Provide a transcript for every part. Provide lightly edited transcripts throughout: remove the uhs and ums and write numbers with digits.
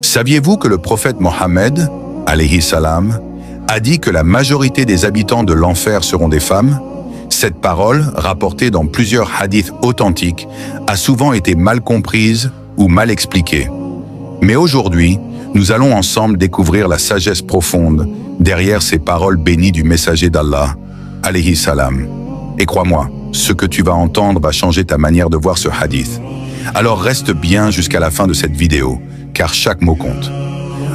Saviez-vous que le prophète Mohammed, alayhi salam, a dit que la majorité des habitants de l'enfer seront des femmes? Cette parole, rapportée dans plusieurs hadiths authentiques, a souvent été mal comprise ou mal expliquée. Mais aujourd'hui, nous allons ensemble découvrir la sagesse profonde derrière ces paroles bénies du messager d'Allah, alayhi salam. Et crois-moi, ce que tu vas entendre va changer ta manière de voir ce hadith. Alors reste bien jusqu'à la fin de cette vidéo, car chaque mot compte.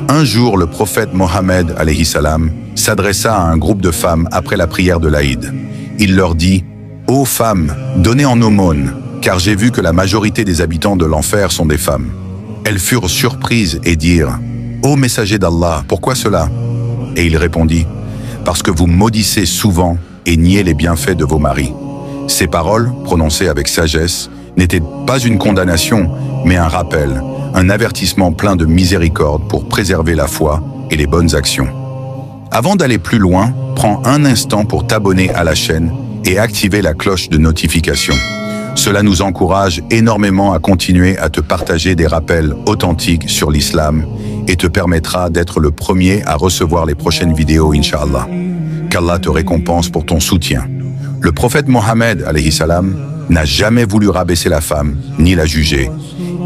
Un jour, le prophète Mohammed, alayhi salam, s'adressa à un groupe de femmes après la prière de l'Aïd. Il leur dit « Ô femmes, donnez en aumône, car j'ai vu que la majorité des habitants de l'enfer sont des femmes. » Elles furent surprises et dirent « Ô messager d'Allah, pourquoi cela ?» Et il répondit « Parce que vous maudissez souvent et niez les bienfaits de vos maris. » Ces paroles, prononcées avec sagesse, n'étaient pas une condamnation, mais un rappel, un avertissement plein de miséricorde pour préserver la foi et les bonnes actions. Avant d'aller plus loin, prends un instant pour t'abonner à la chaîne et activer la cloche de notification. Cela nous encourage énormément à continuer à te partager des rappels authentiques sur l'islam et te permettra d'être le premier à recevoir les prochaines vidéos, Inch'Allah. Qu'Allah te récompense pour ton soutien. Le prophète Mohammed, alayhi salam, n'a jamais voulu rabaisser la femme, ni la juger.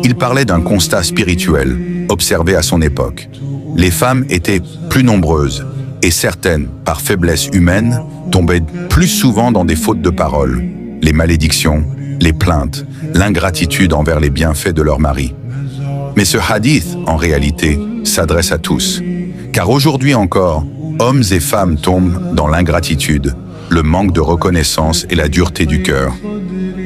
Il parlait d'un constat spirituel, observé à son époque. Les femmes étaient plus nombreuses, et certaines, par faiblesse humaine, tombaient plus souvent dans des fautes de parole, les malédictions, les plaintes, l'ingratitude envers les bienfaits de leur mari. Mais ce hadith, en réalité, s'adresse à tous. Car aujourd'hui encore, hommes et femmes tombent dans l'ingratitude, le manque de reconnaissance et la dureté du cœur.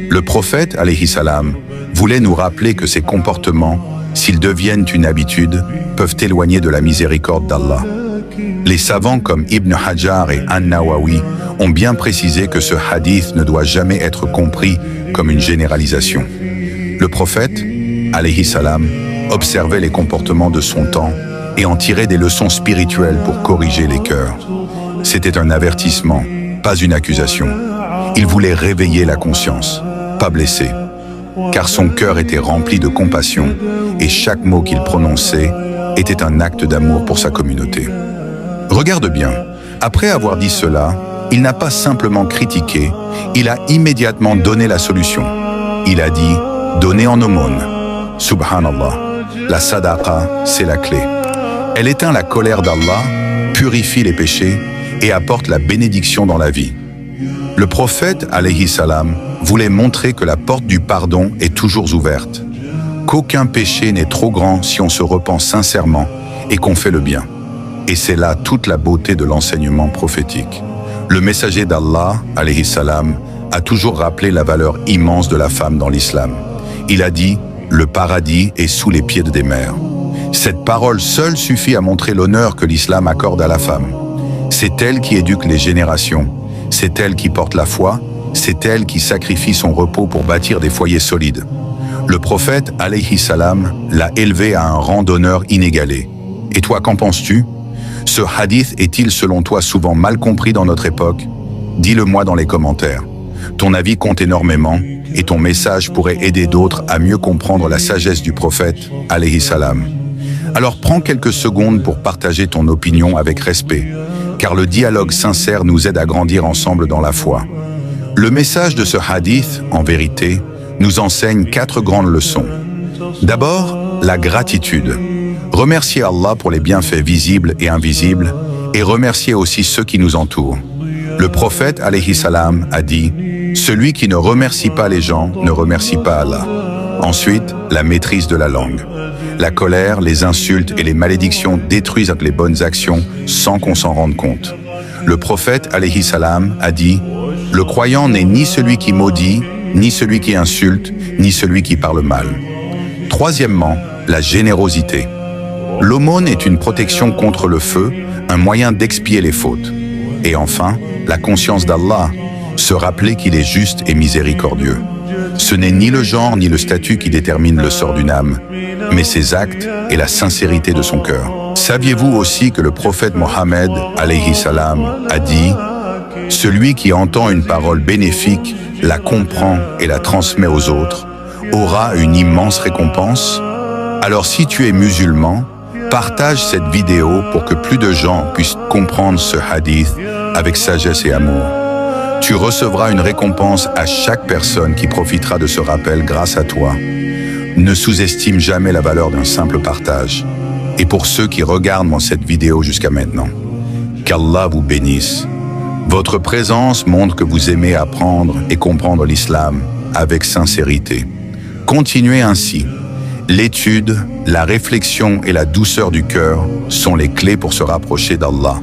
Le prophète, alayhi salam, voulait nous rappeler que ces comportements, s'ils deviennent une habitude, peuvent éloigner de la miséricorde d'Allah. Les savants comme Ibn Hajar et An-Nawawi ont bien précisé que ce hadith ne doit jamais être compris comme une généralisation. Le prophète, alayhi salam, observait les comportements de son temps et en tirait des leçons spirituelles pour corriger les cœurs. C'était un avertissement, pas une accusation. Il voulait réveiller la conscience, pas blesser, car son cœur était rempli de compassion et chaque mot qu'il prononçait était un acte d'amour pour sa communauté. Regarde bien, après avoir dit cela, il n'a pas simplement critiqué, il a immédiatement donné la solution. Il a dit « Donnez en aumône ». Subhanallah, la sadaqa, c'est la clé. Elle éteint la colère d'Allah, purifie les péchés et apporte la bénédiction dans la vie. Le prophète, alayhi salam, voulait montrer que la porte du pardon est toujours ouverte, qu'aucun péché n'est trop grand si on se repent sincèrement et qu'on fait le bien. Et c'est là toute la beauté de l'enseignement prophétique. Le messager d'Allah, alayhi salam, a toujours rappelé la valeur immense de la femme dans l'islam. Il a dit « Le paradis est sous les pieds des mères ». Cette parole seule suffit à montrer l'honneur que l'islam accorde à la femme. C'est elle qui éduque les générations, c'est elle qui porte la foi, c'est elle qui sacrifie son repos pour bâtir des foyers solides. Le prophète, alayhi salam, l'a élevée à un rang d'honneur inégalé. Et toi, qu'en penses-tu? Ce hadith est-il selon toi souvent mal compris dans notre époque? Dis-le-moi dans les commentaires. Ton avis compte énormément et ton message pourrait aider d'autres à mieux comprendre la sagesse du prophète, alayhi salam. Alors prends quelques secondes pour partager ton opinion avec respect, car le dialogue sincère nous aide à grandir ensemble dans la foi. Le message de ce hadith, en vérité, nous enseigne 4 grandes leçons. D'abord, la gratitude. Remercier Allah pour les bienfaits visibles et invisibles, et remercier aussi ceux qui nous entourent. Le prophète, alayhi salam, a dit « Celui qui ne remercie pas les gens ne remercie pas Allah ». Ensuite, la maîtrise de la langue. La colère, les insultes et les malédictions détruisent les bonnes actions sans qu'on s'en rende compte. Le prophète, alayhi salam, a dit « Le croyant n'est ni celui qui maudit, ni celui qui insulte, ni celui qui parle mal ». Troisièmement, la générosité. L'aumône est une protection contre le feu, un moyen d'expier les fautes. Et enfin, la conscience d'Allah, se rappeler qu'il est juste et miséricordieux. Ce n'est ni le genre ni le statut qui détermine le sort d'une âme, mais ses actes et la sincérité de son cœur. Saviez-vous aussi que le prophète Mohammed, alayhi salam, a dit « Celui qui entend une parole bénéfique, la comprend et la transmet aux autres, aura une immense récompense ?» Alors si tu es musulman, Partage cette vidéo pour que plus de gens puissent comprendre ce hadith avec sagesse et amour. Tu recevras une récompense à chaque personne qui profitera de ce rappel grâce à toi. Ne sous-estime jamais la valeur d'un simple partage. Et pour ceux qui regardent cette vidéo jusqu'à maintenant, qu'Allah vous bénisse. Votre présence montre que vous aimez apprendre et comprendre l'islam avec sincérité. Continuez ainsi. L'étude, la réflexion et la douceur du cœur sont les clés pour se rapprocher d'Allah.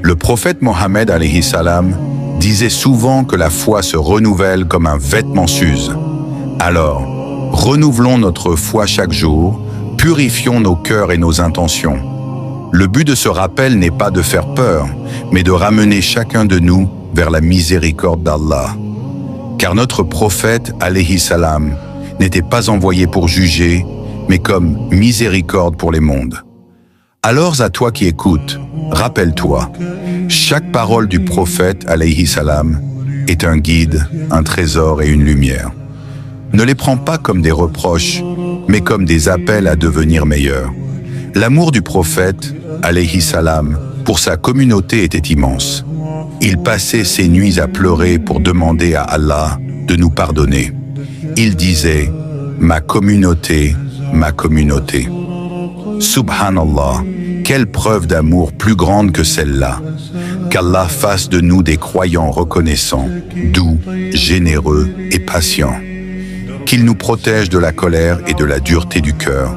Le prophète Mohammed alayhi salam disait souvent que la foi se renouvelle comme un vêtement s'use. Alors, renouvelons notre foi chaque jour, purifions nos cœurs et nos intentions. Le but de ce rappel n'est pas de faire peur, mais de ramener chacun de nous vers la miséricorde d'Allah. Car notre prophète alayhi salam n'était pas envoyé pour juger, mais comme miséricorde pour les mondes. Alors à toi qui écoutes, rappelle-toi, chaque parole du prophète alayhi salam est un guide, un trésor et une lumière. Ne les prends pas comme des reproches, mais comme des appels à devenir meilleur. L'amour du prophète alayhi salam pour sa communauté était immense. Il passait ses nuits à pleurer pour demander à Allah de nous pardonner. Il disait « Ma communauté, ma communauté ». Subhanallah, quelle preuve d'amour plus grande que celle-là. Qu'Allah fasse de nous des croyants reconnaissants, doux, généreux et patients. Qu'il nous protège de la colère et de la dureté du cœur.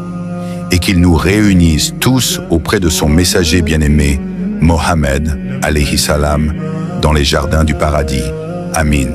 Et qu'il nous réunisse tous auprès de son messager bien-aimé, Mohammed, alayhi salam, dans les jardins du paradis. Amin.